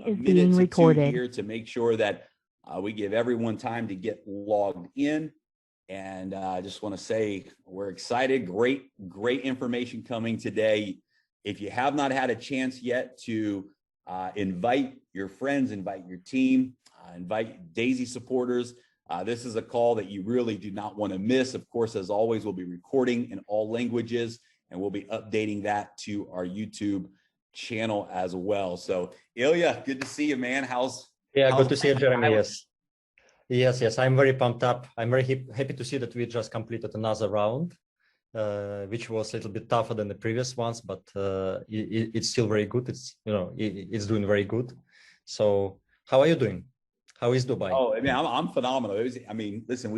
Is being recorded here to make sure that we give everyone time to get logged in. And I just want to say we're excited. Great information coming today. If you have not had a chance yet to invite your friends, invite your team, invite Daisy supporters, this is a call that you really do not want to miss. Of course, as always, we'll be recording in all languages, and we'll be updating that to our YouTube channel as well. So Ilya, good to see you, man. How's good to see you, Jeremy. Yes, I'm very pumped up. I'm very happy to see that we just completed another round, which was a little bit tougher than the previous ones, but it's still very good. It's doing very good. So how are you doing? How is Dubai? Oh, I mean, I'm phenomenal. Listen,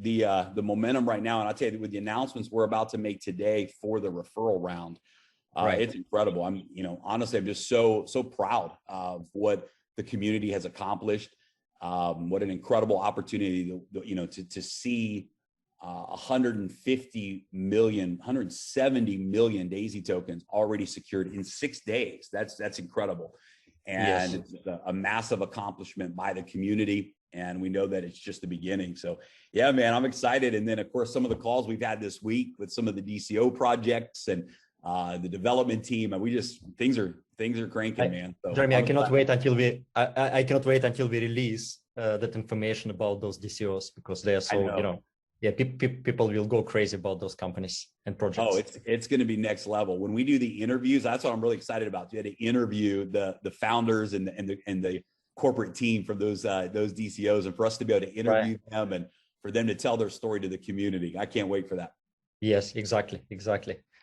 the momentum right now, and I'll tell you, with the announcements we're about to make today for the referral round, right. It's incredible. Honestly, I'm just so proud of what the community has accomplished. What an incredible opportunity, to see 150 million, 170 million Daisy tokens already secured in 6 days. That's incredible. And yes, it's a massive accomplishment by the community. And we know that it's just the beginning. So yeah, man, I'm excited. And then of course, some of the calls we've had this week with some of the DCO projects and the development team, and things are cranking, man. So Jeremy, I cannot wait until we release that information about those DCOs, because they are so, people will go crazy about those companies and projects. Oh, it's going to be next level. When we do the interviews, that's what I'm really excited about. You had to interview the founders and the corporate team from those DCOs, and for us to be able to interview them and for them to tell their story to the community. I can't wait for that. Yes, exactly.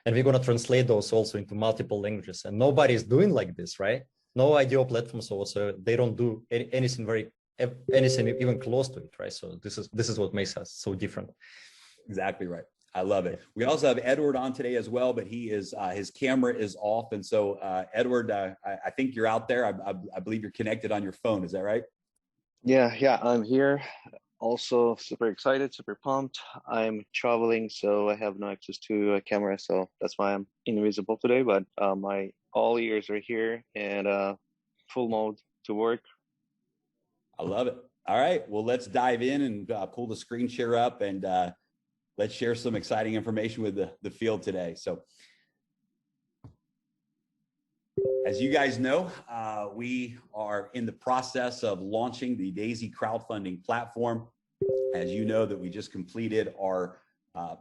And we're going to translate those also into multiple languages. And nobody is doing like this, right? No IDO platforms also, they don't do anything even close to it, right? So this is what makes us so different. Exactly right. I love it. We also have Edward on today as well, but he is his camera is off, and so Edward, I think you're out there. I believe you're connected on your phone. Is that right? Yeah, I'm here. Also super excited, super pumped. I'm traveling, so I have no access to a camera, so that's why I'm invisible today. But my all ears are here and full mode to work. I love it. All right, well, let's dive in and pull the screen share up, and let's share some exciting information with the field today. So as you guys know, we are in the process of launching the Daisy crowdfunding platform. As you know, that we just completed our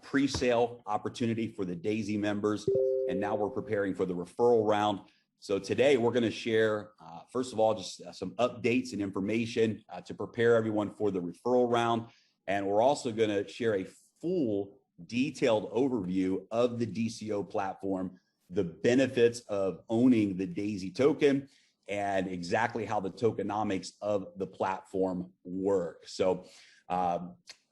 pre-sale opportunity for the Daisy members, and now we're preparing for the referral round. So today we're going to share, first of all, just some updates and information to prepare everyone for the referral round. And we're also going to share a full detailed overview of the DCO platform, the benefits of owning the Daisy token, and exactly how the tokenomics of the platform work. So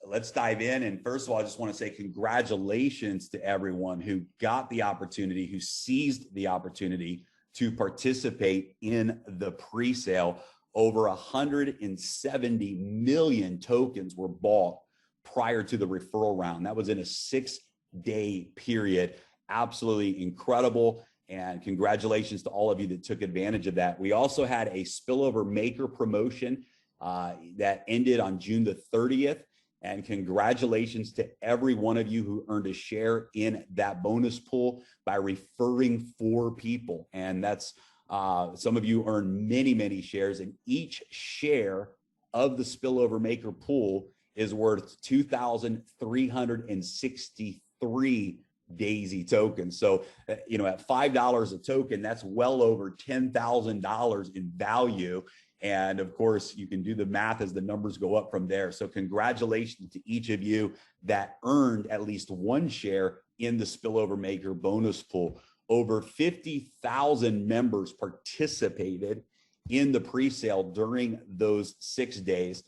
let's dive in. And first of all, I just want to say congratulations to everyone who got the opportunity, who seized the opportunity to participate in the pre-sale. Over 170 million tokens were bought prior to the referral round. That was in a 6-day period. Absolutely incredible. And congratulations to all of you that took advantage of that. We also had a spillover maker promotion that ended on June the 30th. And congratulations to every one of you who earned a share in that bonus pool by referring 4 people. And that's some of you earned many shares, and each share of the spillover maker pool is worth 2,363 Daisy tokens. So, at $5 a token, that's well over $10,000 in value. And of course, you can do the math as the numbers go up from there. So congratulations to each of you that earned at least 1 share in the spillover maker bonus pool. Over 50,000 members participated in the pre-sale during those 6 days.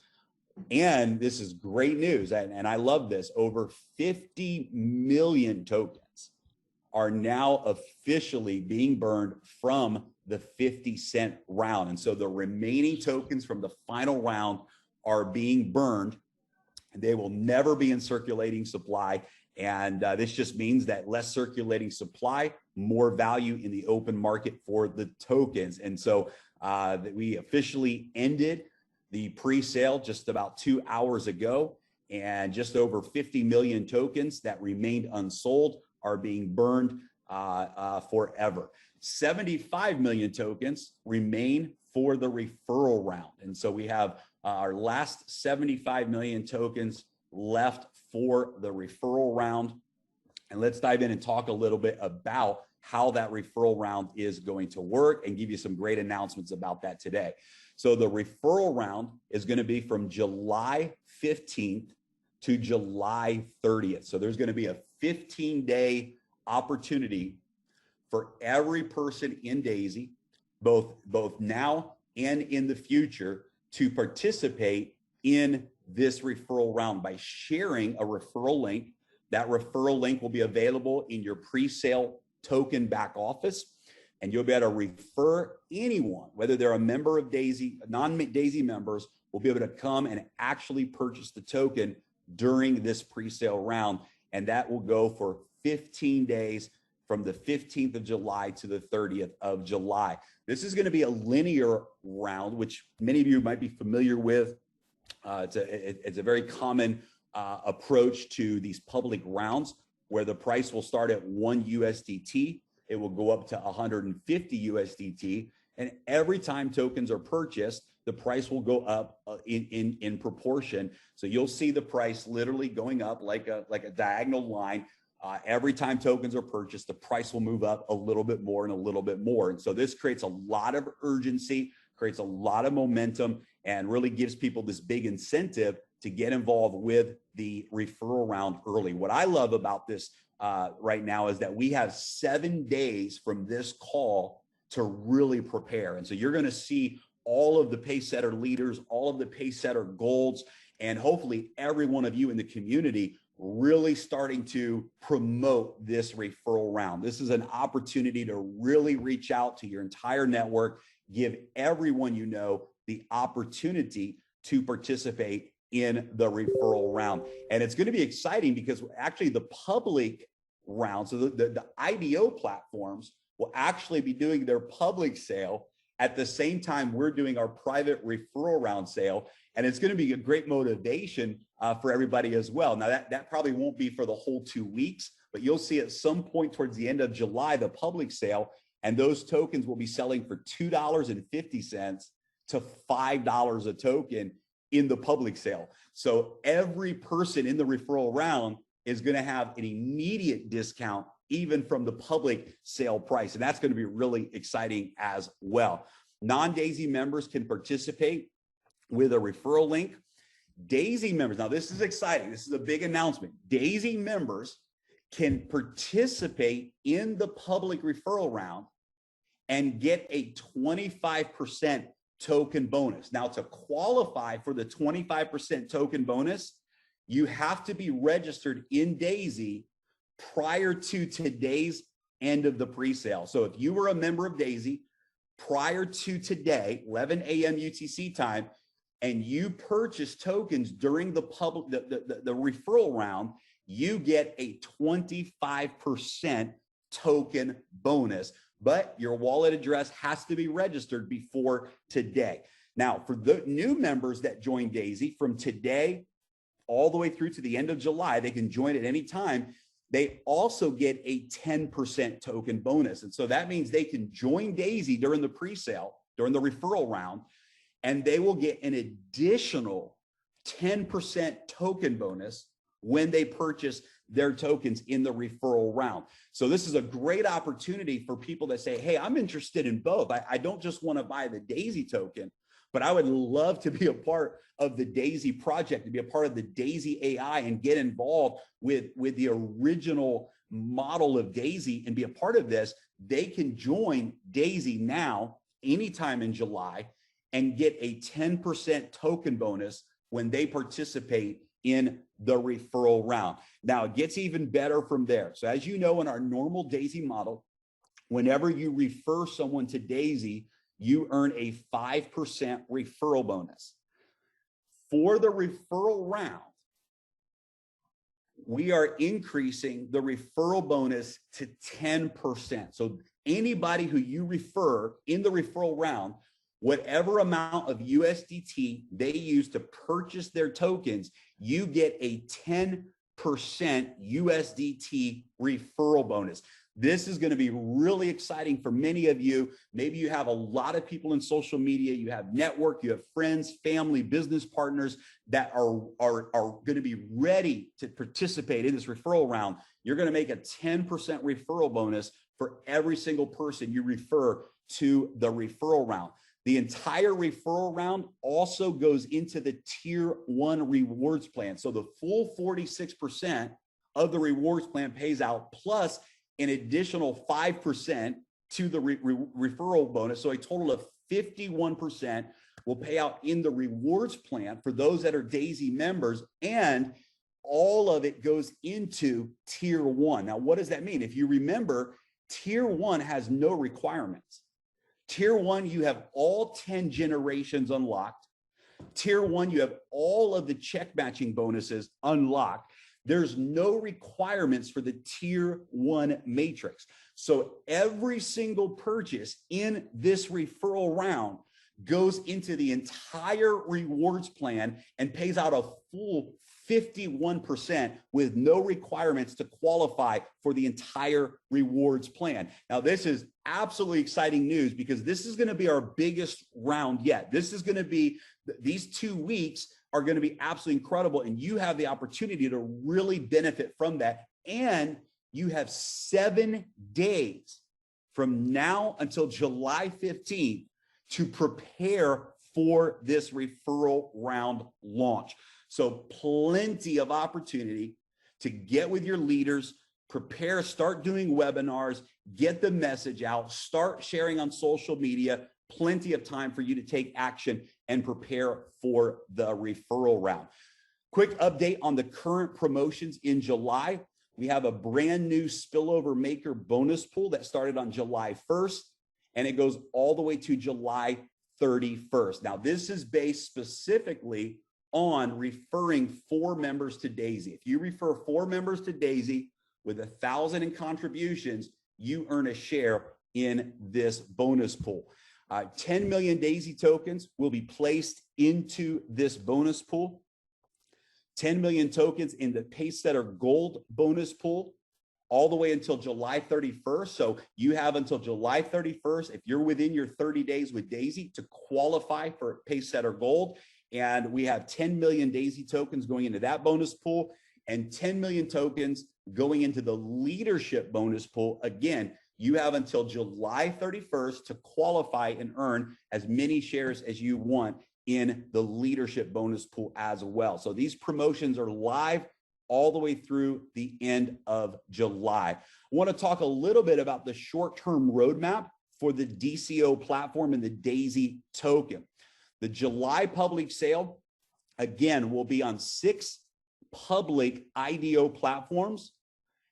And this is great news, and I love this. Over 50 million tokens are now officially being burned from the 50-cent round. And so the remaining tokens from the final round are being burned. They will never be in circulating supply. And this just means that less circulating supply, more value in the open market for the tokens. And so that we officially ended the pre-sale just about 2 hours ago, and just over 50 million tokens that remained unsold are being burned forever. 75 million tokens remain for the referral round. And so we have our last 75 million tokens left for the referral round. And let's dive in and talk a little bit about how that referral round is going to work and give you some great announcements about that today. So the referral round is going to be from July 15th to July 30th. So there's going to be a 15-day opportunity for every person in Daisy, both now and in the future, to participate in this referral round by sharing a referral link. That referral link will be available in your pre-sale token back office, and you'll be able to refer anyone, whether they're a member of Daisy, non-Daisy members will be able to come and actually purchase the token during this pre-sale round. And that will go for 15 days from the 15th of July to the 30th of July. This is going to be a linear round, which many of you might be familiar with. It's a very common approach to these public rounds, where the price will start at 1 USDT. It will go up to 150 USDT. And every time tokens are purchased, the price will go up in proportion. So you'll see the price literally going up like a diagonal line. Every time tokens are purchased, the price will move up a little bit more and a little bit more. And so this creates a lot of urgency, creates a lot of momentum, and really gives people this big incentive to get involved with the referral round early. What I love about this right now is that we have 7 days from this call to really prepare. And so you're going to see all of the Pacesetter leaders, all of the Pacesetter golds, and hopefully every one of you in the community really starting to promote this referral round. This is an opportunity to really reach out to your entire network, give everyone you know the opportunity to participate in the referral round. And it's going to be exciting because actually the public round, so the IDO platforms will actually be doing their public sale at the same time we're doing our private referral round sale. And it's going to be a great motivation for everybody as well. Now that probably won't be for the whole 2 weeks, but you'll see at some point towards the end of July, the public sale, and those tokens will be selling for $2.50 to $5 a token in the public sale. So every person in the referral round is going to have an immediate discount even from the public sale price. And that's going to be really exciting as well. Non-Daisy members can participate with a referral link. Daisy members, now this is exciting. This is a big announcement. Daisy members can participate in the public referral round and get a 25% token bonus. Now, to qualify for the 25% token bonus, you have to be registered in Daisy prior to today's end of the pre-sale. So if you were a member of Daisy prior to today, 11 a.m. UTC time, and you purchase tokens during the referral round, you get a 25% token bonus, but your wallet address has to be registered before today. Now, for the new members that join Daisy from today all the way through to the end of July, they can join at any time. They also get a 10% token bonus. And so that means they can join Daisy during the pre-sale, during the referral round, and they will get an additional 10% token bonus when they purchase their tokens in the referral round. So this is a great opportunity for people that say, hey, I'm interested in both. I don't just want to buy the Daisy token, but I would love to be a part of the Daisy project, to be a part of the Daisy AI and get involved with the original model of Daisy and be a part of this. They can join Daisy now, anytime in July, and get a 10% token bonus when they participate in the referral round. Now, it gets even better from there. So as you know, in our normal Daisy model, whenever you refer someone to Daisy, you earn a 5% referral bonus. For the referral round, we are increasing the referral bonus to 10%. So anybody who you refer in the referral round, whatever amount of USDT they use to purchase their tokens, you get a 10% USDT referral bonus. This is going to be really exciting for many of you. Maybe you have a lot of people in social media, you have network, you have friends, family, business partners that are going to be ready to participate in this referral round. You're going to make a 10% referral bonus for every single person you refer to the referral round. The entire referral round also goes into the tier 1 rewards plan. So the full 46% of the rewards plan pays out, plus an additional 5% to the referral bonus. So a total of 51% will pay out in the rewards plan for those that are Daisy members, and all of it goes into tier 1. Now, what does that mean? If you remember, tier 1 has no requirements. Tier 1, you have all 10 generations unlocked. Tier 1, you have all of the check matching bonuses unlocked. There's no requirements for the tier 1 matrix. So every single purchase in this referral round goes into the entire rewards plan and pays out a full 51% with no requirements to qualify for the entire rewards plan. Now, this is absolutely exciting news because this is going to be our biggest round yet. This is going to be, these 2 weeks are going to be absolutely incredible, and you have the opportunity to really benefit from that. And you have 7 days from now until July 15th to prepare for this referral round launch. So plenty of opportunity to get with your leaders, prepare, start doing webinars, get the message out, start sharing on social media. Plenty of time for you to take action and prepare for the referral round. Quick update on the current promotions in July. We have a brand new spillover maker bonus pool that started on July 1st, and it goes all the way to July 31st. Now, this is based specifically on referring 4 members to Daisy. If you refer 4 members to Daisy with 1,000 in contributions, you earn a share in this bonus pool. 10 million Daisy tokens will be placed into this bonus pool. 10 million tokens in the Pacesetter Gold bonus pool all the way until July 31st. So you have until July 31st, if you're within your 30 days with Daisy, to qualify for Pacesetter Gold. And we have 10 million Daisy tokens going into that bonus pool and 10 million tokens going into the leadership bonus pool. Again, you have until July 31st to qualify and earn as many shares as you want in the leadership bonus pool as well. So these promotions are live all the way through the end of July. I want to talk a little bit about the short-term roadmap for the DCO platform and the Daisy token. The July public sale, again, will be on 6 public IDO platforms,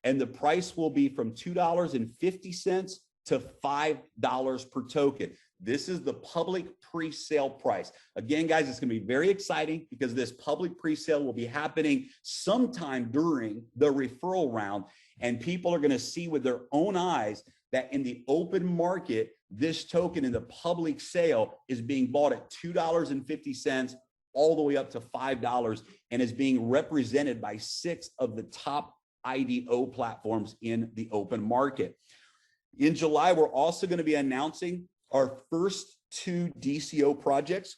and the price will be from $2.50 to $5 per token. This is the public pre-sale price. Again, guys, it's going to be very exciting because this public pre-sale will be happening sometime during the referral round, and people are going to see with their own eyes that in the open market, this token in the public sale is being bought at $2.50 all the way up to $5 and is being represented by 6 of the top IDO platforms in the open market. In July, we're also going to be announcing our first 2 DCO projects,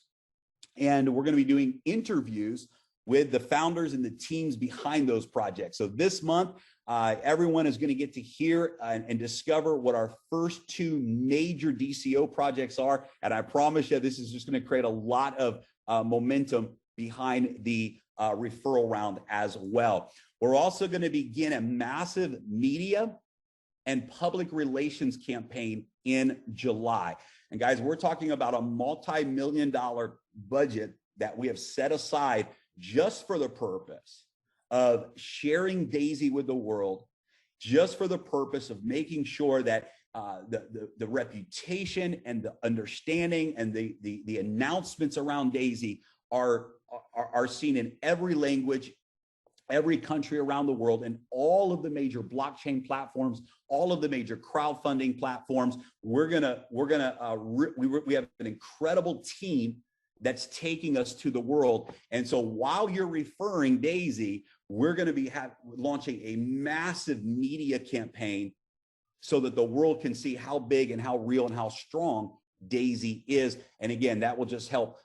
and we're going to be doing interviews with the founders and the teams behind those projects. So this month, everyone is going to get to hear and discover what our first 2 major DCO projects are. And I promise you, this is just going to create a lot of momentum behind the referral round as well. We're also going to begin a massive media and public relations campaign in July. And guys, we're talking about a multi-million-dollar budget that we have set aside just for the purpose of sharing Daisy with the world, just for the purpose of making sure that the reputation and the understanding and the announcements around Daisy are seen in every language every country around the world, and all of the major blockchain platforms, all of the major crowdfunding platforms. We have an incredible team that's taking us to the world. And so while you're referring Daisy, we're going to be launching a massive media campaign so that the world can see how big and how real and how strong Daisy is. And again, that will just help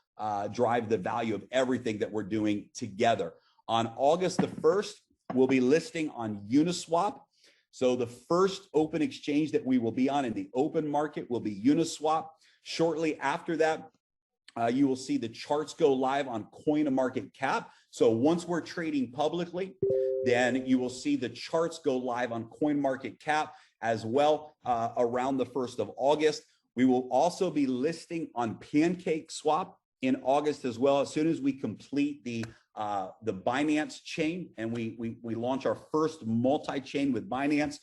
drive the value of everything that we're doing together. On August the 1st, we'll be listing on Uniswap. So the first open exchange that we will be on in the open market will be Uniswap. Shortly after that, you will see the charts go live on CoinMarketCap. So once we're trading publicly, then you will see the charts go live on CoinMarketCap as well around the 1st of August. We will also be listing on PancakeSwap in August as well. As soon as we complete the Binance chain and we launch our first multi-chain with Binance,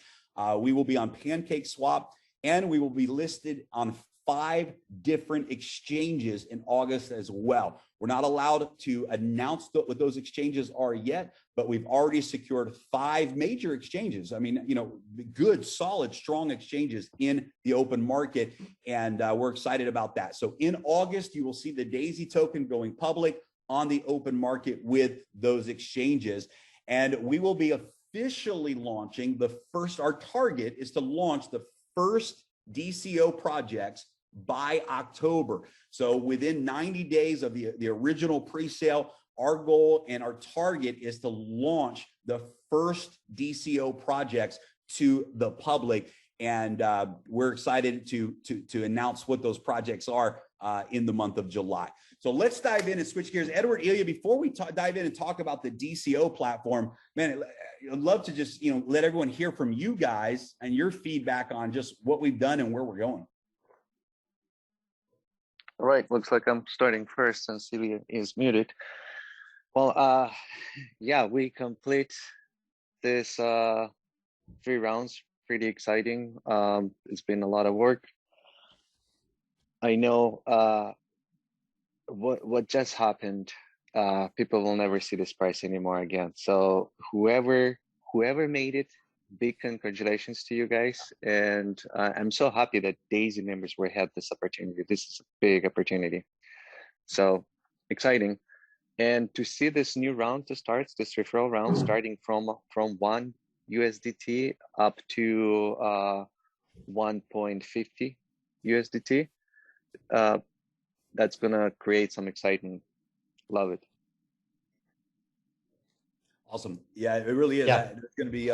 we will be on PancakeSwap, and we will be listed on 5 different exchanges in August as well. We're not allowed to announce what those exchanges are yet, but we've already secured 5 major exchanges. I mean, you know, good, solid, strong exchanges in the open market, and we're excited about that. So in August, you will see the Daisy token going public on the open market with those exchanges, and we will be officially launching our target is to launch the first DCO projects by October. So within 90 days of the original pre-sale, our goal and our target is to launch the first DCO projects to the public. And we're excited to announce what those projects are in the month of July. So let's dive in and switch gears. Edward, Ilya, before we dive in and talk about the DCO platform, man, I'd love to just let everyone hear from you guys and your feedback on just what we've done and where we're going. All right, looks like I'm starting first since Ilya is muted. Well, yeah, we complete this 3 rounds. Pretty exciting. It's been a lot of work. I know what just happened. People will never see this price anymore again. So whoever made it, big congratulations to you guys. And I'm so happy that Daisy members had this opportunity. This is a big opportunity. So exciting. And to see this new round to start, this referral round starting from 1 USDT up to 1.50 USDT, that's gonna create some excitement. Love it. Awesome. Yeah, it really is. Yeah. It's going to be,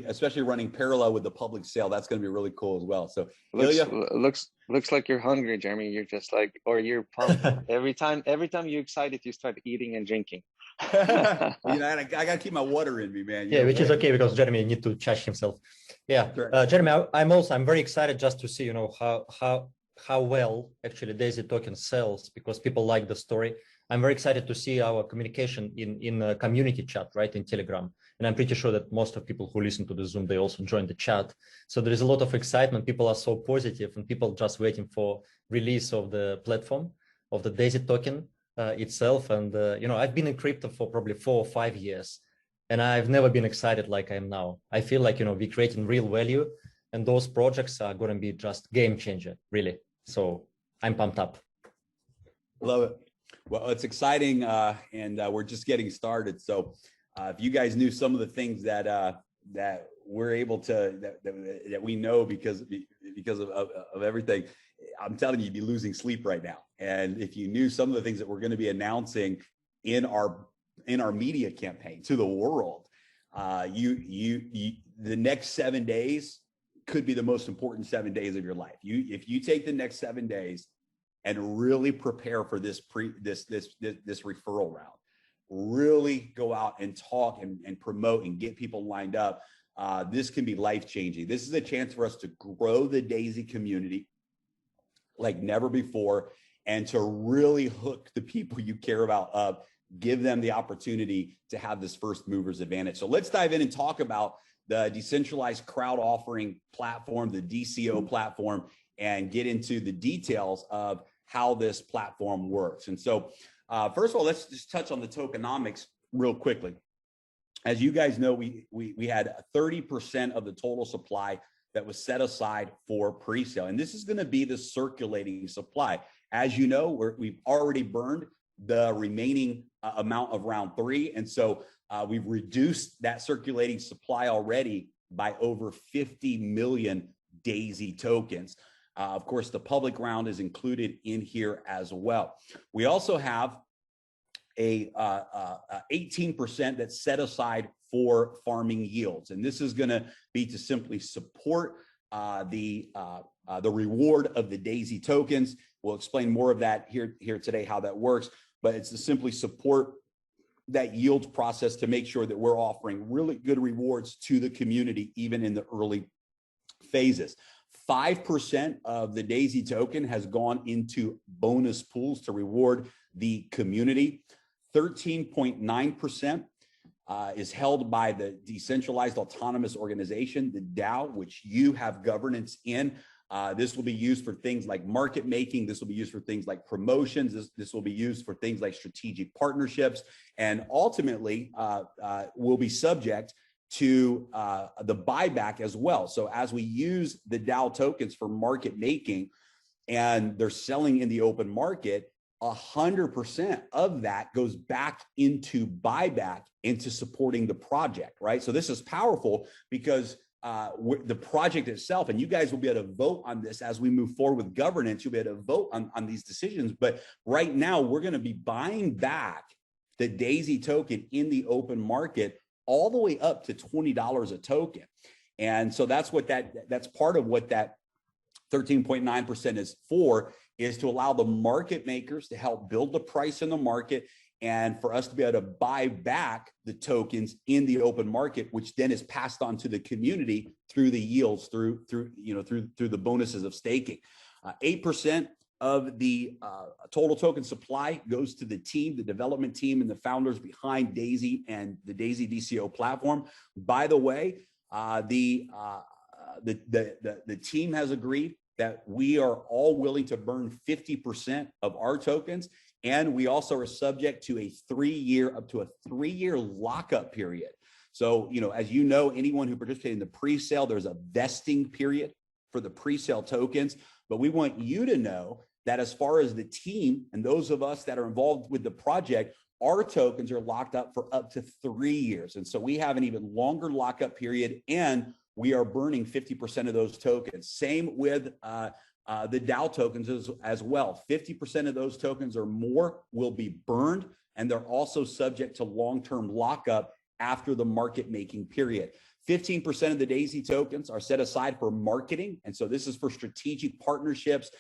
especially running parallel with the public sale. That's going to be really cool as well. So looks like you're hungry, Jeremy. You're just like, or you're pumped. every time you're excited, you start eating and drinking. I got to keep my water in me, man. Yeah, which is okay because Jeremy needs to charge himself. Yeah, sure. Jeremy, I'm very excited just to see, how well actually Daisy token sells, because people like the story. I'm very excited to see our communication in a community chat, right, in Telegram. And I'm pretty sure that most of people who listen to the Zoom, they also join the chat. So there is a lot of excitement. People are so positive, and people just waiting for release of the platform, of the Daisy token itself. And, I've been in crypto for probably 4 or 5 years, and I've never been excited like I am now. I feel like, we're creating real value, and those projects are going to be just game changer, really. So I'm pumped up. Love it. Well, it's exciting, and we're just getting started. So if you guys knew some of the things that we're able to, that we know because of everything, I'm telling you, you'd be losing sleep right now. And if you knew some of the things that we're going to be announcing in our media campaign to the world, the next 7 days could be the most important 7 days of your life. If you take the next 7 days and really prepare for this referral round, really go out and talk and promote and get people lined up. This can be life-changing. This is a chance for us to grow the Daisy community like never before, and to really hook the people you care about up, give them the opportunity to have this first mover's advantage. So let's dive in and talk about the decentralized crowd offering platform, the DCO platform, and get into the details of how this platform works. And so first of all, let's just touch on the tokenomics real quickly. as you guys know, we had 30% of the total supply that was set aside for pre-sale. And this is going to be the circulating supply. As you know, we've already burned the remaining amount of round 3. And so we've reduced that circulating supply already by over 50 million DAISY tokens. Of course, the public round is included in here as well. We also have a 18% that's set aside for farming yields. And this is going to be to simply support the reward of the DAISY tokens. We'll explain more of that here today, how that works, but it's to simply support that yield process to make sure that we're offering really good rewards to the community, even in the early phases. 5% of the DAISY token has gone into bonus pools to reward the community. 13.9% is held by the Decentralized Autonomous Organization, the DAO, which you have governance in. This will be used for things like market making. This will be used for things like promotions. This will be used for things like strategic partnerships, and ultimately will be subject to the buyback as well. So as we use the DAO tokens for market making and they're selling in the open market, 100% of that goes back into buyback, into supporting the project, right? So this is powerful because the project itself, and you guys will be able to vote on this as we move forward with governance, you'll be able to vote on these decisions. But right now, we're going to be buying back the DAISY token in the open market all the way up to $20 a token. And so that's part of what that 13.9% is for, is to allow the market makers to help build the price in the market, and for us to be able to buy back the tokens in the open market, which then is passed on to the community through the yields, through the bonuses of staking. 8% of the total token supply goes to the team, the development team, and the founders behind DAISY and the DAISY DCO platform. By the way, the team has agreed that we are all willing to burn 50% of our tokens, and we also are subject to a 3-year lockup period. So, as you know, anyone who participated in the pre-sale, there's a vesting period for the pre-sale tokens. But we want you to know that as far as the team and those of us that are involved with the project, our tokens are locked up for up to 3 years. And so we have an even longer lockup period, and we are burning 50% of those tokens. Same with the DAO tokens as well. 50% of those tokens or more will be burned, and they're also subject to long-term lockup after the market making period. 15% of the DAISY tokens are set aside for marketing. And so this is for strategic partnerships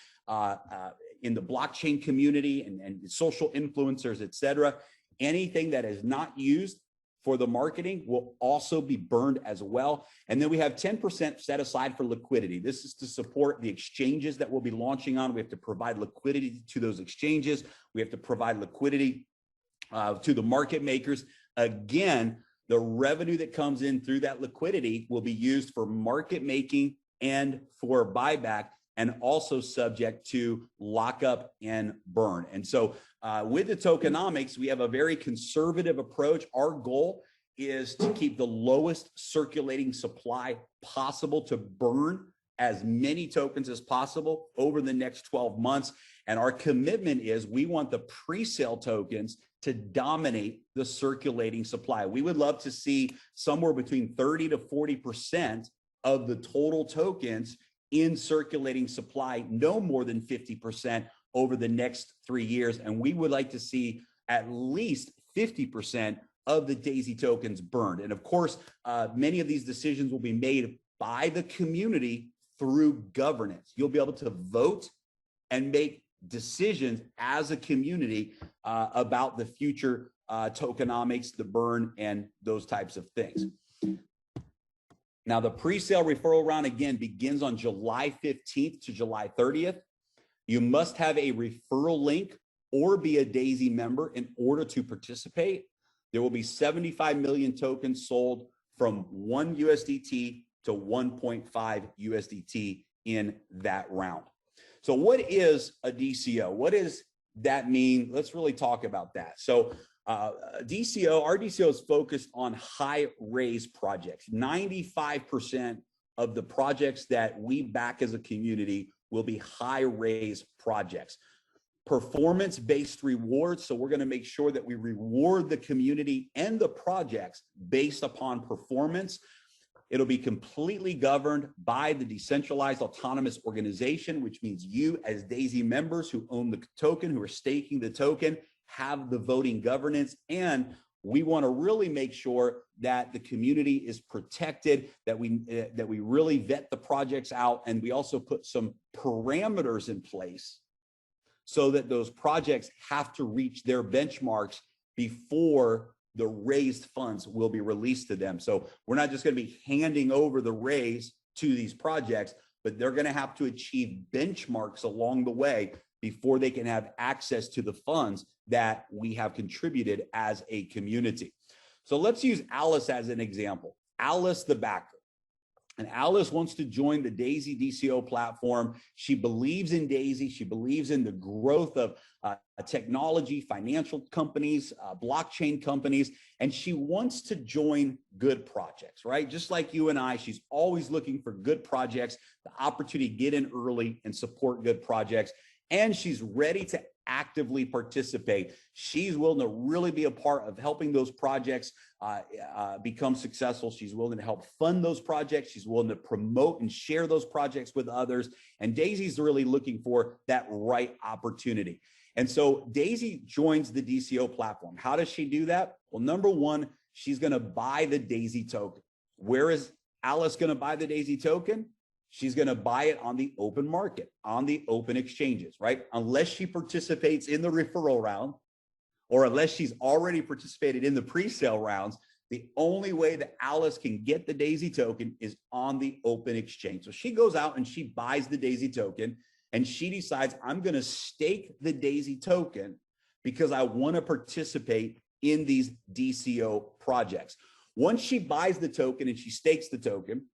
in the blockchain community and social influencers, et cetera. Anything that is not used for the marketing will also be burned as well. And then we have 10% set aside for liquidity. This is to support the exchanges that we'll be launching on. We have to provide liquidity to those exchanges. We have to provide liquidity to the market makers. Again, the revenue that comes in through that liquidity will be used for market making and for buyback, and also subject to lockup and burn. And so with the tokenomics, we have a very conservative approach. Our goal is to keep the lowest circulating supply possible, to burn as many tokens as possible over the next 12 months. And our commitment is we want the pre-sale tokens to dominate the circulating supply. We would love to see somewhere between 30 to 40% of the total tokens in circulating supply, no more than 50% over the next 3 years. And we would like to see at least 50% of the DAISY tokens burned. And of course, many of these decisions will be made by the community through governance. You'll be able to vote and make decisions as a community about the future tokenomics, the burn, and those types of things. Now, the pre-sale referral round, again, begins on July 15th to July 30th. You must have a referral link or be a DAISY member in order to participate. There will be 75 million tokens sold from 1 USDT to 1.5 USDT in that round. So what is a DCO? What does that mean? Let's really talk about that. So our DCO is focused on high raise projects. 95% of the projects that we back as a community will be high raise projects. Performance-based rewards. So we're going to make sure that we reward the community and the projects based upon performance. It'll be completely governed by the decentralized autonomous organization, which means you as DAISY members who own the token, who are staking the token, have the voting governance. And we want to really make sure that the community is protected, that we really vet the projects out, and we also put some parameters in place so that those projects have to reach their benchmarks before the raised funds will be released to them. So we're not just going to be handing over the raise to these projects, but they're going to have to achieve benchmarks along the way before they can have access to the funds that we have contributed as a community. So let's use Alice as an example. Alice, the backer. And Alice wants to join the DAISY DCO platform. She believes in DAISY. She believes in the growth of technology, financial companies, blockchain companies, and she wants to join good projects, right? Just like you and I, she's always looking for good projects, the opportunity to get in early and support good projects. And she's ready to actively participate. She's willing to really be a part of helping those projects become successful. She's willing to help fund those projects. She's willing to promote and share those projects with others. And Daisy's really looking for that right opportunity. And so Daisy joins the DCO platform. How does she do that? Well, number one, she's going to buy the Daisy token. Where is Alice going to buy the Daisy token? She's going to buy it on the open market, on the open exchanges, right? Unless she participates in the referral round, or unless she's already participated in the pre-sale rounds, the only way that Alice can get the Daisy token is on the open exchange. So she goes out and she buys the Daisy token, and she decides, I'm going to stake the Daisy token because I want to participate in these DCO projects. Once she buys the token and she stakes the token,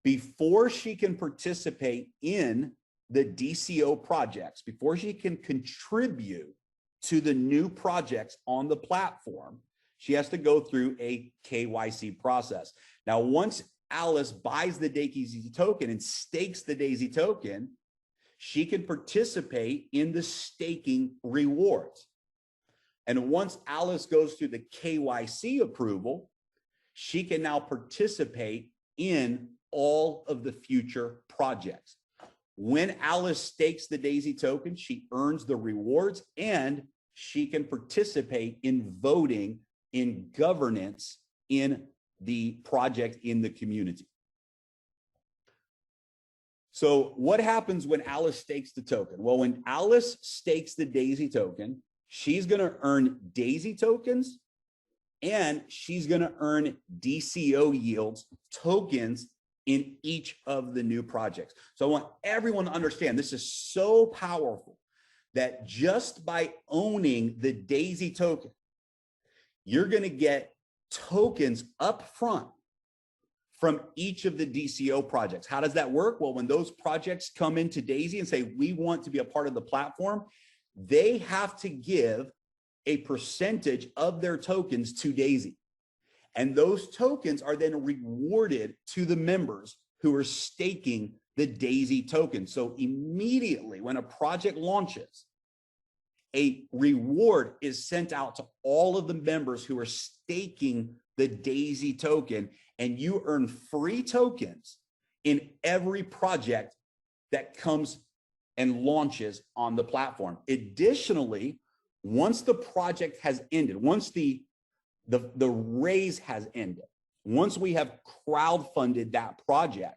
before she can participate in the DCO projects, before she can contribute to the new projects on the platform, she has to go through a KYC process. Now, once Alice buys the Daisy token and stakes the Daisy token, she can participate in the staking rewards. And once Alice goes through the KYC approval, she can now participate in all of the future projects. When Alice stakes the Daisy token, she earns the rewards and she can participate in voting in governance in the project in the community. So what happens when Alice stakes the token? Well, when Alice stakes the Daisy token, she's going to earn Daisy tokens and she's going to earn DCO yields, tokens, in each of the new projects. So I want everyone to understand this is so powerful that just by owning the Daisy token, you're going to get tokens up front from each of the DCO projects. How does that work? Well, when those projects come into Daisy and say, we want to be a part of the platform, they have to give a percentage of their tokens to Daisy. And those tokens are then rewarded to the members who are staking the Daisy token. So immediately when a project launches, a reward is sent out to all of the members who are staking the Daisy token, and you earn free tokens in every project that comes and launches on the platform. Additionally, once the project has ended, once the raise has ended, once we have crowdfunded that project,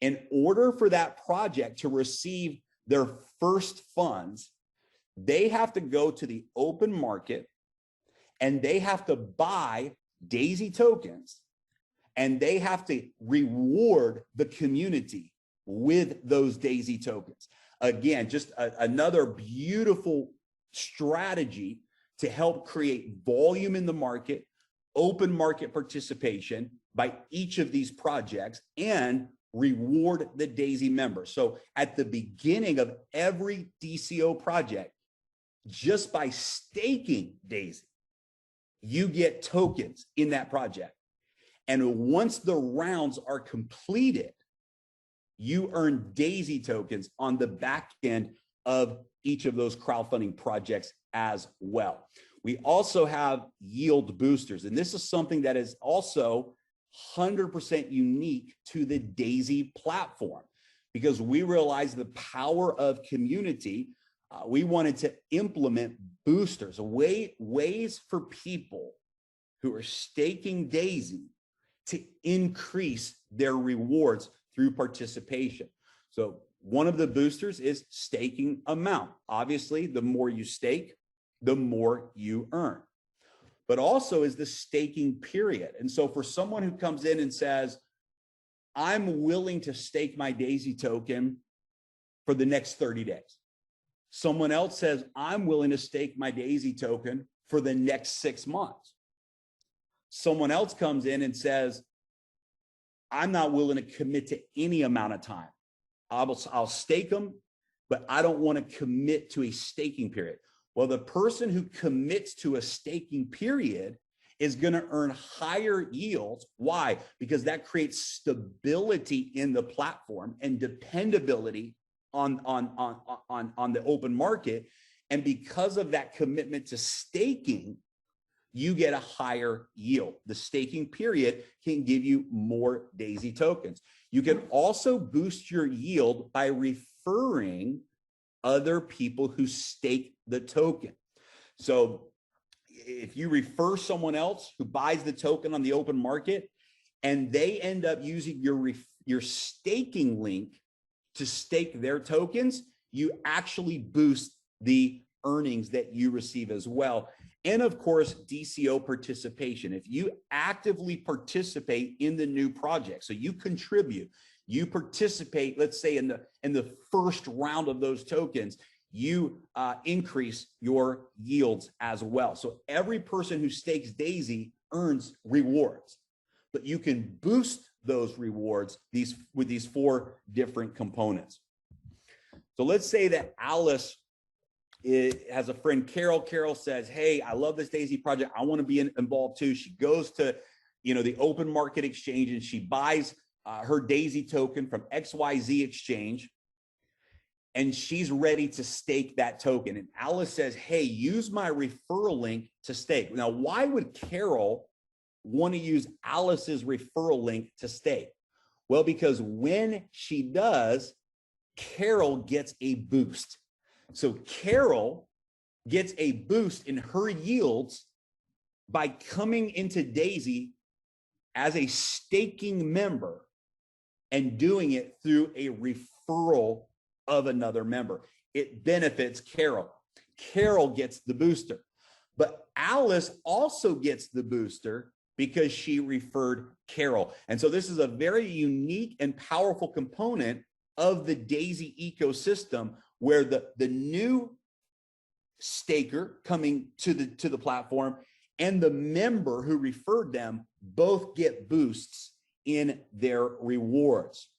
in order for that project to receive their first funds, they have to go to the open market and they have to buy Daisy tokens, and they have to reward the community with those Daisy tokens. Again, just another beautiful strategy to help create volume in the market, open market participation by each of these projects, and reward the Daisy members. So at the beginning of every DCO project, just by staking Daisy, you get tokens in that project. And once the rounds are completed, you earn DAISY tokens on the back end of each of those crowdfunding projects as well. We also have yield boosters, and this is something that is also 100% unique to the DAISY platform, because we realize the power of community. We wanted to implement boosters, ways for people who are staking DAISY to increase their rewards through participation. So one of the boosters is staking amount. Obviously, the more you stake, the more you earn. But also is the staking period. And so for someone who comes in and says, I'm willing to stake my DAISY token for the next 30 days. Someone else says, I'm willing to stake my DAISY token for the next 6 months. Someone else comes in and says, I'm not willing to commit to any amount of time. I'll stake them, but I don't want to commit to a staking period. Well, the person who commits to a staking period is going to earn higher yields. Why? Because that creates stability in the platform and dependability on the open market. And because of that commitment to staking, you get a higher yield. The staking period can give you more DAISY tokens. You can also boost your yield by referring other people who stake the token. So if you refer someone else who buys the token on the open market and they end up using your staking link to stake their tokens, you actually boost the earnings that you receive as well. And of course, DCO participation. If you actively participate in the new project, so you contribute, you participate, let's say in the first round of those tokens, you increase your yields as well. So every person who stakes DAISY earns rewards, but you can boost those rewards with these 4 different components. So let's say that Alice has a friend, Carol. Carol says, hey, I love this DAISY project. I want to be involved too. She goes to, the open market exchange and she buys her DAISY token from XYZ exchange, and she's ready to stake that token. And Alice says, hey, use my referral link to stake. Now, why would Carol want to use Alice's referral link to stake? Well, because when she does, Carol gets a boost. So Carol gets a boost in her yields by coming into DAISY as a staking member and doing it through a referral of another member. It benefits Carol. Carol gets the booster, but Alice also gets the booster because she referred Carol. And so this is a very unique and powerful component of the DAISY ecosystem, where the new staker coming to the platform and the member who referred them both get boosts in their rewards.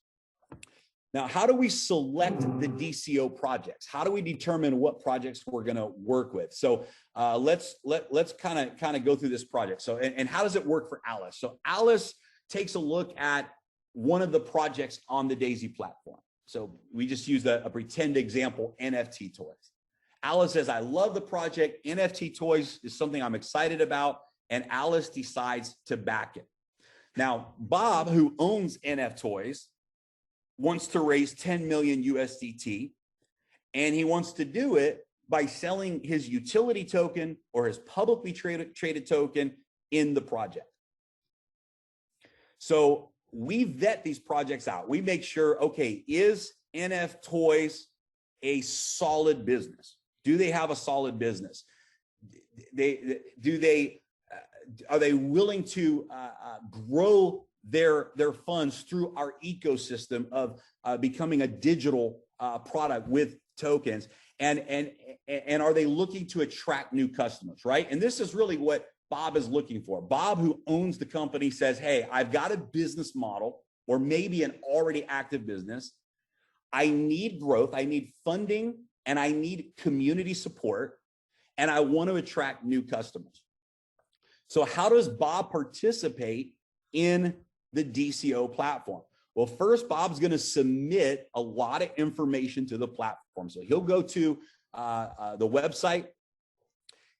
Now, how do we select the DCO projects? How do we determine what projects we're going to work with? So let's kind of go through this project. So and how does it work for Alice? So Alice takes a look at one of the projects on the DAISY platform. So we just used a pretend example, NFT toys. Alice says, I love the project. NFT toys is something I'm excited about. And Alice decides to back it. Now, Bob, who owns NF Toys, wants to raise 10 million USDT. And he wants to do it by selling his utility token or his publicly traded token in the project. So we vet these projects out. We make sure, okay, is NF Toys a solid business? Do they have a solid business? Are they willing to grow their funds through our ecosystem of becoming a digital product with tokens? And are they looking to attract new customers, right? And this is really what Bob is looking for. Bob, who owns the company, says, hey, I've got a business model or maybe an already active business. I need growth, I need funding, and I need community support, and I want to attract new customers. So how does Bob participate in the DCO platform? Well, first, Bob's going to submit a lot of information to the platform. So he'll go to the website,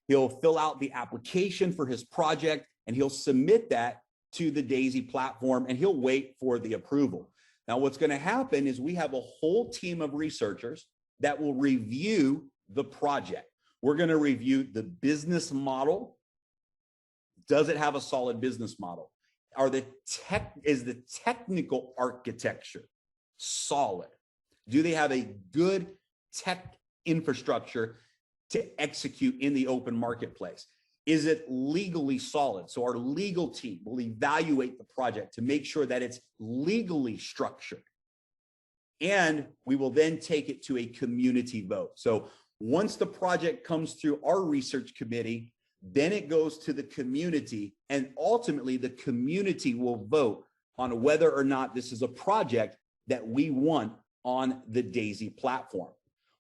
he'll fill out the application for his project, and he'll submit that to the DAISY platform, and he'll wait for the approval. Now, what's going to happen is we have a whole team of researchers that will review the project. We're going to review the business model. Does it have a solid business model? Is the technical architecture solid? Do they have a good tech infrastructure to execute in the open marketplace? Is it legally solid? So our legal team will evaluate the project to make sure that it's legally structured. And we will then take it to a community vote. So once the project comes through our research committee, then it goes to the community, and ultimately the community will vote on whether or not this is a project that we want on the DAISY platform.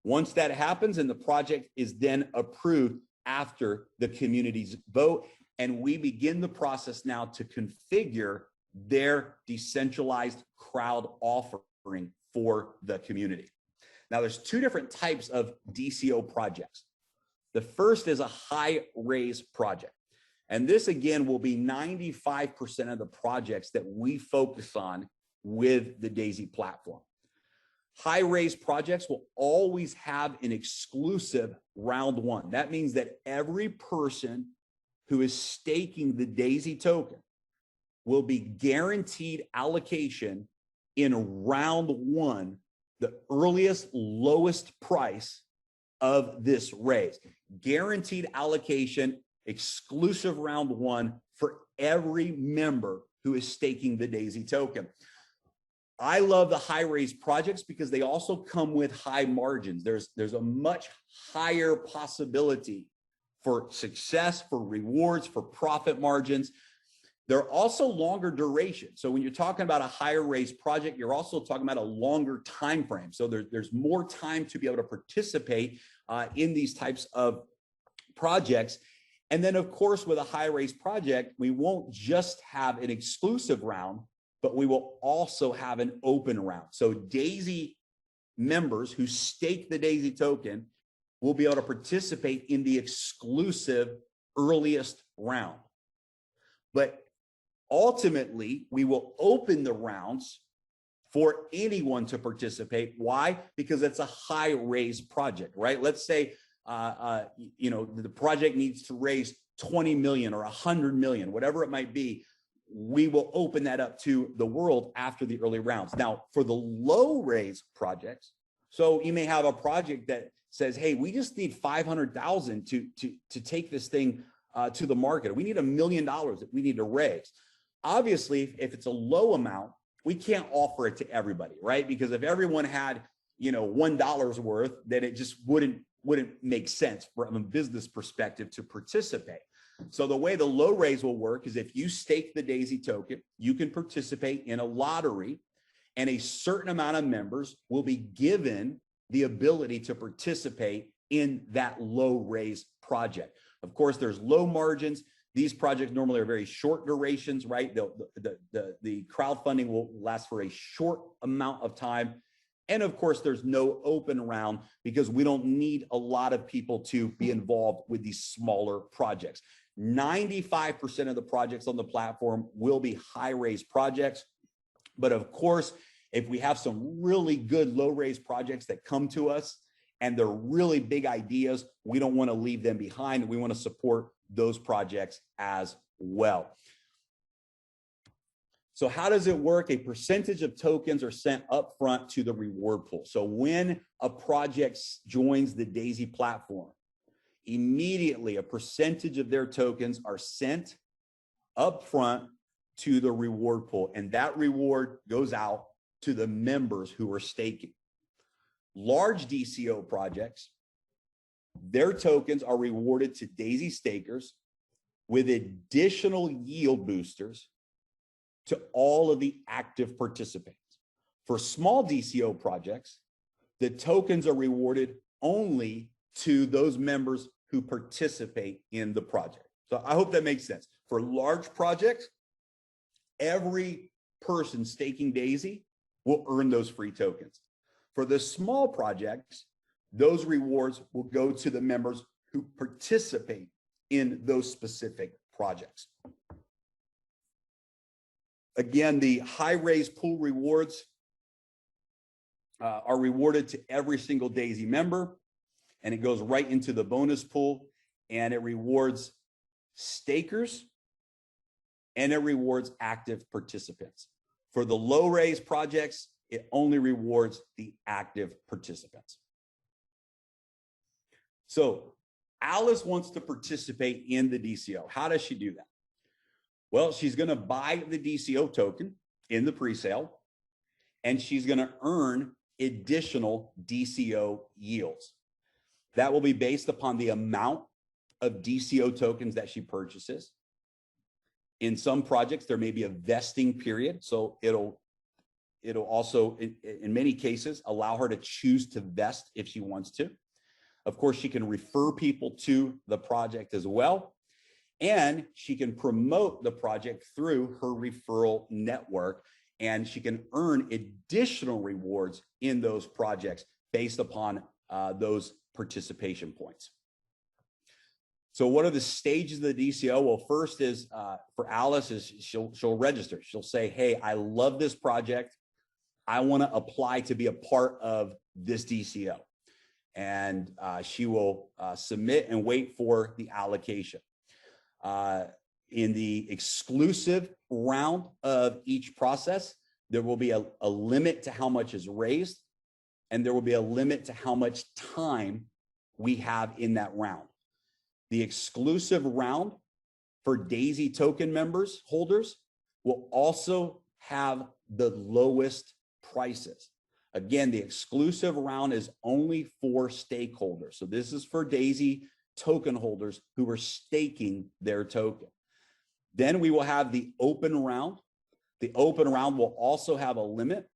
Once that happens, and the project is then approved after the community's vote, and we begin the process now to configure their decentralized crowd offering for the community. Now, there's two different types of DCO projects. The first is a high raise project. And this, again, will be 95% of the projects that we focus on with the DAISY platform. High raise projects will always have an exclusive round one. That means that every person who is staking the DAISY token will be guaranteed allocation in round one, the earliest, lowest price of this raise. Guaranteed allocation, exclusive round one for every member who is staking the DAISY token. I love the high raise projects because they also come with high margins. There's a much higher possibility for success, for rewards, for profit margins. They're also longer duration. So when you're talking about a higher raise project, you're also talking about a longer time frame. So there's more time to be able to participate in these types of projects. And then, of course, with a high raise project, we won't just have an exclusive round, but we will also have an open round. So DAISY members who stake the DAISY token will be able to participate in the exclusive earliest round. But ultimately, we will open the rounds for anyone to participate. Why? Because it's a high raise project, right? Let's say, the project needs to raise 20 million or 100 million, whatever it might be. We will open that up to the world after the early rounds. Now, for the low raise projects, so you may have a project that says, hey, we just need 500,000 to take this thing to the market. We need $1 million that we need to raise. Obviously, if it's a low amount, we can't offer it to everybody, right? Because if everyone had, $1 worth, then it just wouldn't make sense from a business perspective to participate. So the way the low raise will work is if you stake the DAISY token, you can participate in a lottery, and a certain amount of members will be given the ability to participate in that low raise project. Of course, there's low margins. These projects normally are very short durations, right? The crowdfunding will last for a short amount of time. And of course, there's no open round because we don't need a lot of people to be involved with these smaller projects. 95% of the projects on the platform will be high raise projects. But of course, if we have some really good low raise projects that come to us and they're really big ideas, we don't want to leave them behind. We want to support those projects as well. So how does it work? A percentage of tokens are sent up front to the reward pool. So when a project joins the DAISY platform, immediately a percentage of their tokens are sent up front to the reward pool, and that reward goes out to the members who are staking. Large DCO projects, their tokens are rewarded to DAISY stakers with additional yield boosters to all of the active participants. For small DCO projects, the tokens are rewarded only to those members who participate in the project. So I hope that makes sense. For large projects, every person staking Daisy will earn those free tokens. For the small projects, those rewards will go to the members who participate in those specific projects. Again, the high raise pool rewards are rewarded to every single Daisy member, and it goes right into the bonus pool, and it rewards stakers and it rewards active participants. For the low raise projects, it only rewards the active participants. So Alice wants to participate in the DCO. How does she do that? Well, she's going to buy the DCO token in the pre-sale, and she's going to earn additional DCO yields. That will be based upon the amount of DCO tokens that she purchases. In some projects, there may be a vesting period, so it'll also, in many cases, allow her to choose to vest if she wants to. Of course, she can refer people to the project as well, and she can promote the project through her referral network, and she can earn additional rewards in those projects based upon those participation points. So what are the stages of the DCO? Well, first is for Alice is she'll register. She'll say, hey, I love this project. I want to apply to be a part of this DCO. And she will submit and wait for the allocation. In the exclusive round of each process, there will be a limit to how much is raised, and there will be a limit to how much time we have in that round. The exclusive round for Daisy token members, holders, will also have the lowest prices. Again, the exclusive round is only for stakeholders. So this is for Daisy token holders who are staking their token. Then we will have the open round. The open round will also have a limit,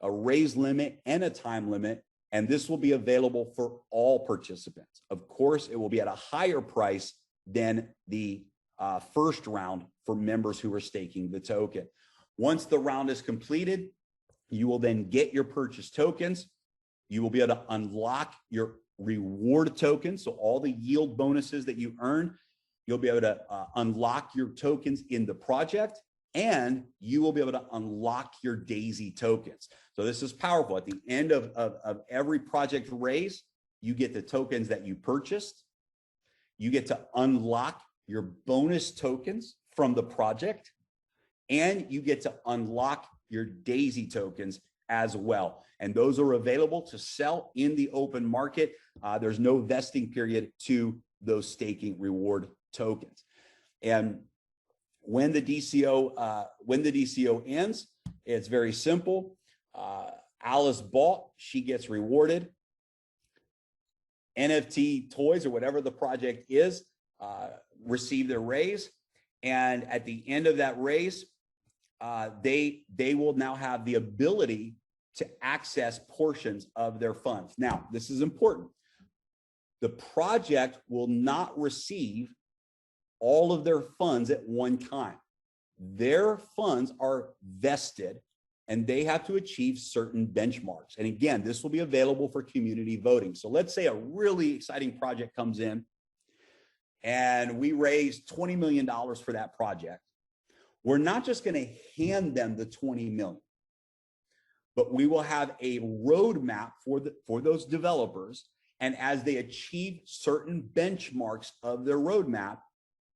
a raise limit, and a time limit. And this will be available for all participants. Of course, it will be at a higher price than the first round for members who are staking the token. Once the round is completed, you will then get your purchase tokens. You will be able to unlock your reward tokens. So all the yield bonuses that you earn, you'll be able to unlock your tokens in the project, and you will be able to unlock your Daisy tokens. So this is powerful. At the end of every project raise, you get the tokens that you purchased. You get to unlock your bonus tokens from the project, and you get to unlock your Daisy tokens as well. And those are available to sell in the open market. There's no vesting period to those staking reward tokens. And when the DCO ends, it's very simple. Alice bought, she gets rewarded. NFT toys or whatever the project is, receive their raise. And at the end of that raise, they will now have the ability to access portions of their funds. Now, this is important. The project will not receive all of their funds at one time. Their funds are vested, and they have to achieve certain benchmarks. And again, this will be available for community voting. So let's say a really exciting project comes in and we raise $20 million for that project. We're not just going to hand them the 20 million, but we will have a roadmap for those developers. And as they achieve certain benchmarks of their roadmap,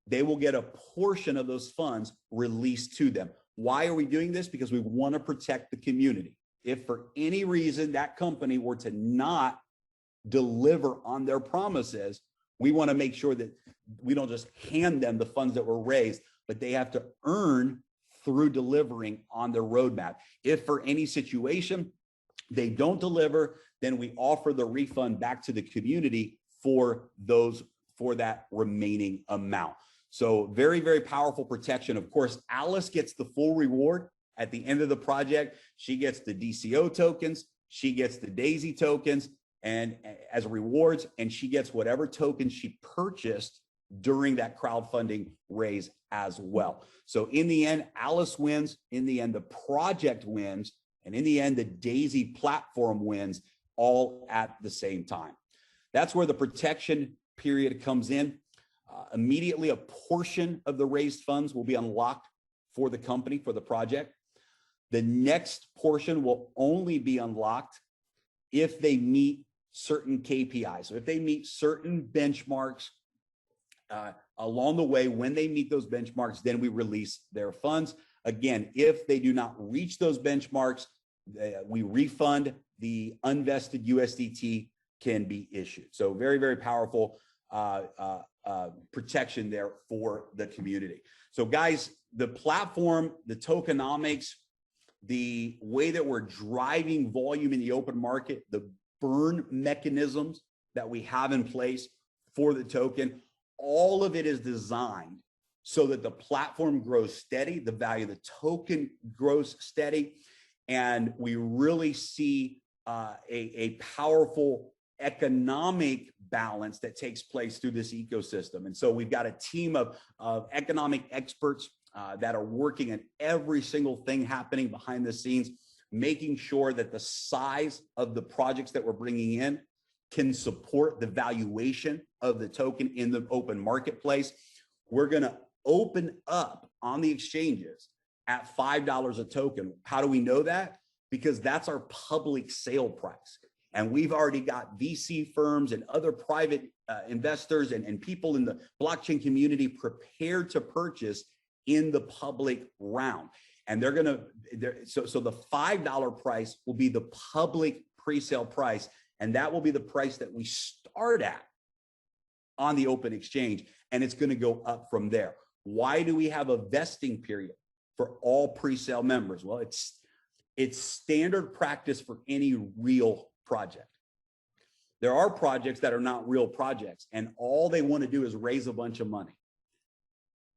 they will get a portion of those funds released to them. Why are we doing this? Because we want to protect the community. If for any reason that company were to not deliver on their promises, we want to make sure that we don't just hand them the funds that were raised, but they have to earn through delivering on their roadmap. If for any situation they don't deliver, then we offer the refund back to the community for that remaining amount. So very, very powerful protection. Of course, Alice gets the full reward at the end of the project. She gets the DCO tokens, she gets the Daisy tokens and as rewards, and she gets whatever tokens she purchased during that crowdfunding raise as well. So in the end, Alice wins. In the end, the project wins. And in the end, the Daisy platform wins, all at the same time. That's where the protection period comes in. Immediately, a portion of the raised funds will be unlocked for the company, for the project. The next portion will only be unlocked if they meet certain KPIs. So if they meet certain benchmarks along the way, when they meet those benchmarks, then we release their funds. Again, if they do not reach those benchmarks, we refund. The unvested USDT can be issued. So very, very powerful protection there for the community. So guys, the platform, the tokenomics, the way that we're driving volume in the open market, the burn mechanisms that we have in place for the token, all of it is designed so that the platform grows steady, the value of the token grows steady, and we really see a powerful economic balance that takes place through this ecosystem. And so we've got a team of economic experts that are working on every single thing happening behind the scenes, making sure that the size of the projects that we're bringing in can support the valuation of the token in the open marketplace. We're going to open up on the exchanges at $5 a token. How do we know that? Because that's our public sale price. And we've already got VC firms and other private investors and people in the blockchain community prepared to purchase in the public round. And they're going to, so the $5 price will be the public pre-sale price. And that will be the price that we start at on the open exchange. And it's going to go up from there. Why do we have a vesting period for all pre-sale members? Well, it's standard practice for any real project. There are projects that are not real projects, and all they want to do is raise a bunch of money.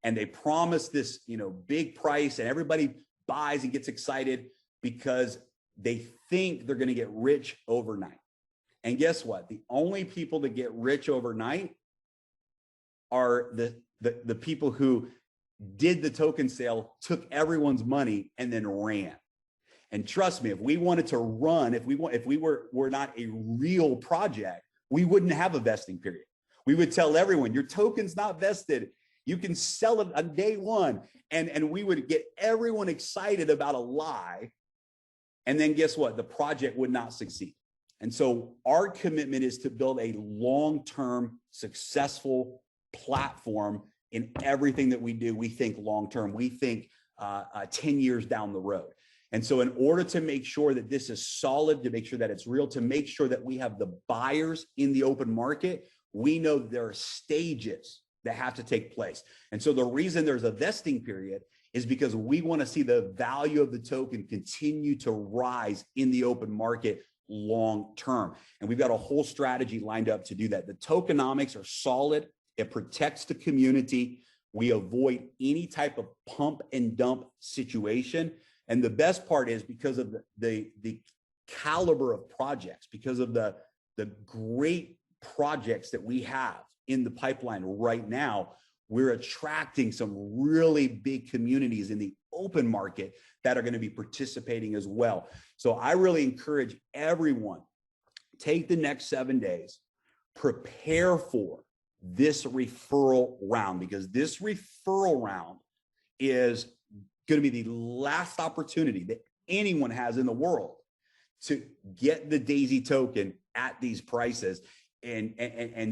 And they promise this, big price, and everybody buys and gets excited because they think they're going to get rich overnight. And guess what? The only people that get rich overnight are the people who did the token sale, took everyone's money, and then ran. And trust me, if we wanted to run, if we were not a real project, we wouldn't have a vesting period. We would tell everyone, your token's not vested. You can sell it on day one. And we would get everyone excited about a lie. And then guess what? The project would not succeed. And so our commitment is to build a long-term, successful platform in everything that we do. We think long-term. We think 10 years down the road. And so in order to make sure that this is solid, to make sure that it's real, to make sure that we have the buyers in the open market, we know there are stages that have to take place. And so the reason there's a vesting period is because we want to see the value of the token continue to rise in the open market long term. And we've got a whole strategy lined up to do that. The tokenomics are solid. It protects the community. We avoid any type of pump and dump situation. And the best part is because of the caliber of projects, because of the great projects that we have in the pipeline right now, we're attracting some really big communities in the open market that are going to be participating as well. So I really encourage everyone, take the next 7 days, prepare for this referral round, because this referral round is going to be the last opportunity that anyone has in the world to get the Daisy token at these prices. And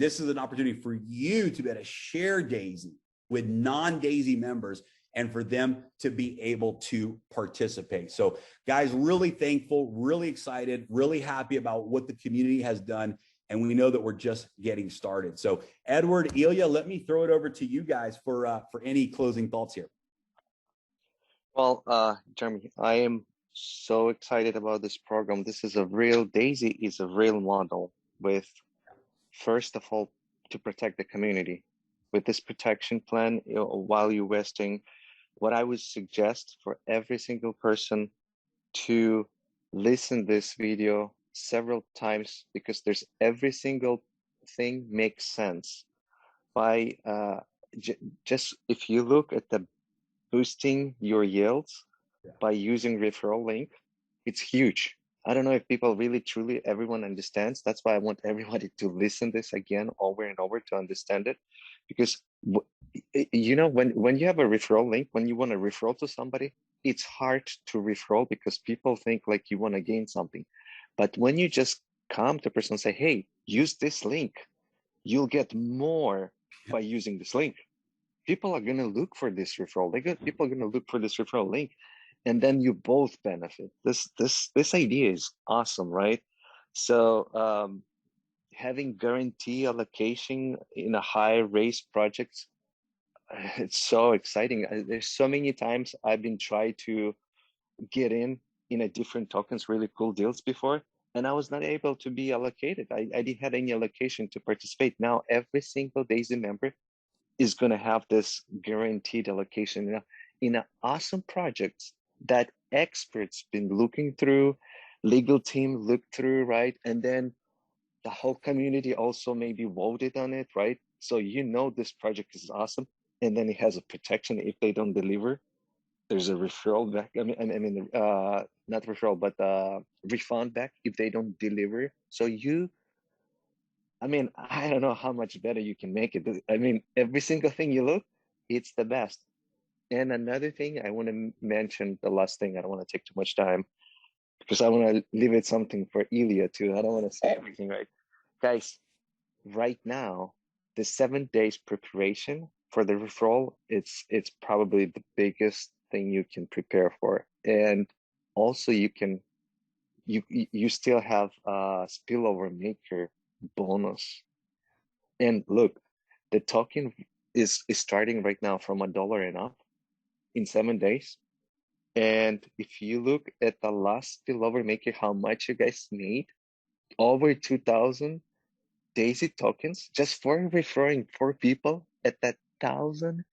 this is an opportunity for you to be able to share Daisy with non-Daisy members and for them to be able to participate. So guys, really thankful, really excited, really happy about what the community has done. And we know that we're just getting started. So Edward, Ilya, let me throw it over to you guys for any closing thoughts here. Well, Jeremy, I am so excited about this program. This is Daisy is a real model with, first of all, to protect the community. With this protection plan, while you're vesting, what I would suggest for every single person to listen this video several times, because there's every single thing makes sense. By just if you look at the boosting your yields Yeah. by using referral link, it's huge. I don't know if people really truly everyone understands. That's why I want everybody to listen this again over and over to understand it, because you know, when you have a referral link, when you want to referral to somebody, it's hard to referral because people think like you want to gain something. But when you just come to a person and say, hey, use this link, you'll get more by using this link. People are going to look for this referral. People are going to look for this referral link, and then you both benefit. This idea is awesome, right? So having guarantee allocation in a high raise projects, it's so exciting. There's so many times I've been trying to get in a different tokens, really cool deals before, and I was not able to be allocated. I didn't have any allocation to participate. Now every single DAISY member is going to have this guaranteed allocation in an awesome projects that experts been looking through, legal team looked through, right? And then the whole community also maybe voted on it, right? So you know this project is awesome, and then it has a protection if they don't deliver. There's a referral back. Not referral, but refund back if they don't deliver. So I don't know how much better you can make it. I mean, every single thing you look, it's the best. And another thing I want to mention, the last thing, I don't want to take too much time because I want to leave it something for Ilya too. I don't want to say everything, right? Guys, right now, the 7 days preparation for the referral, it's probably the biggest thing you can prepare for. And also you still have a spillover maker bonus. And look, the token is starting right now from $1 and up in 7 days. And if you look at the last spillover maker, how much you guys made, over 2,000 DAISY tokens just for referring 4 people at that 1,000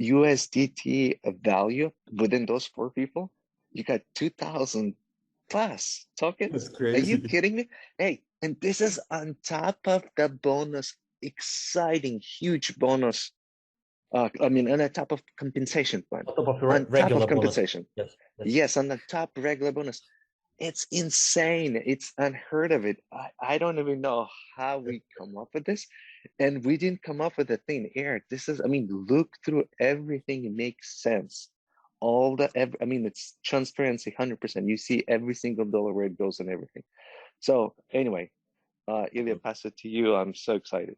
USDT value within those 4 people, you got 2,000 plus tokens. That's crazy. Are you kidding me? Hey, and this is on top of the bonus, exciting, huge bonus. On the top of compensation plan. On top of on regular top of compensation. Bonus. Yes, on the top regular bonus. It's insane. It's unheard of it. I don't even know how we come up with this. And we didn't come up with a thin air. This is, look through everything. It makes sense. It's transparency 100%. You see every single dollar where it goes and everything. So anyway, Ilya, pass it to you. I'm so excited.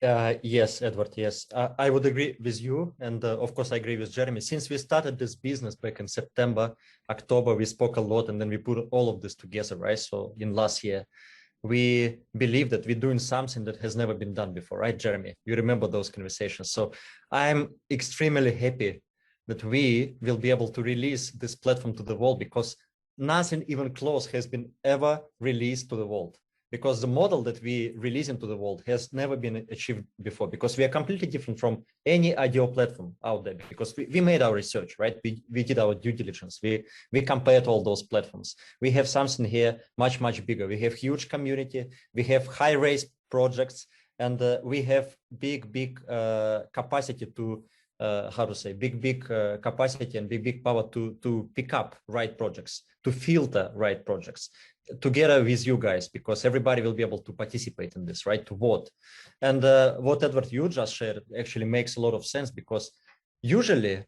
Yes, Edward, yes. I would agree with you. And of course, I agree with Jeremy. Since we started this business back in September, October, we spoke a lot and then we put all of this together, right? So in last year, we believe that we're doing something that has never been done before, right, Jeremy? You remember those conversations. So I'm extremely happy that we will be able to release this platform to the world because nothing even close has been ever released to the world. Because the model that we release into the world has never been achieved before, because we are completely different from any IDO platform out there, because we made our research, right? We did our due diligence. We compared all those platforms. We have something here much, much bigger. We have huge community. We have high raise projects, and we have big capacity to, big capacity and big power to pick up right projects, to filter right projects, together with you guys, because everybody will be able to participate in this, right? To vote. And what Edward, you just shared actually makes a lot of sense, because usually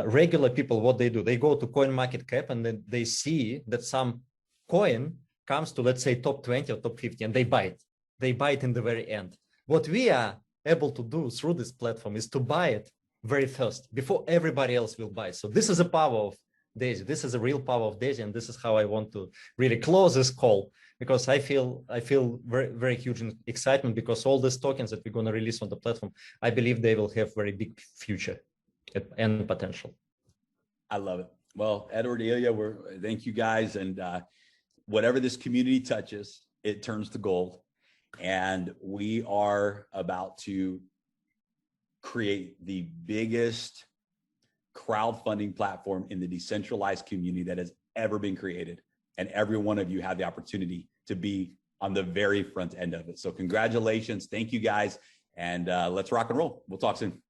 regular people, what they do, they go to CoinMarketCap and then they see that some coin comes to, let's say, top 20 or top 50, and they buy it. They buy it in the very end. What we are able to do through this platform is to buy it very first, before everybody else will buy. So this is the power of DAISY. This is a real power of DAISY, and this is how I want to really close this call, because I feel very, very huge excitement, because all these tokens that we're going to release on the platform, I believe they will have very big future and potential. I love it. Well, Edward, Ilya, thank you guys, and whatever this community touches, it turns to gold, and we are about to create the biggest crowdfunding platform in the decentralized community that has ever been created. And every one of you had the opportunity to be on the very front end of it. So congratulations. Thank you guys. and let's rock and roll. We'll talk soon.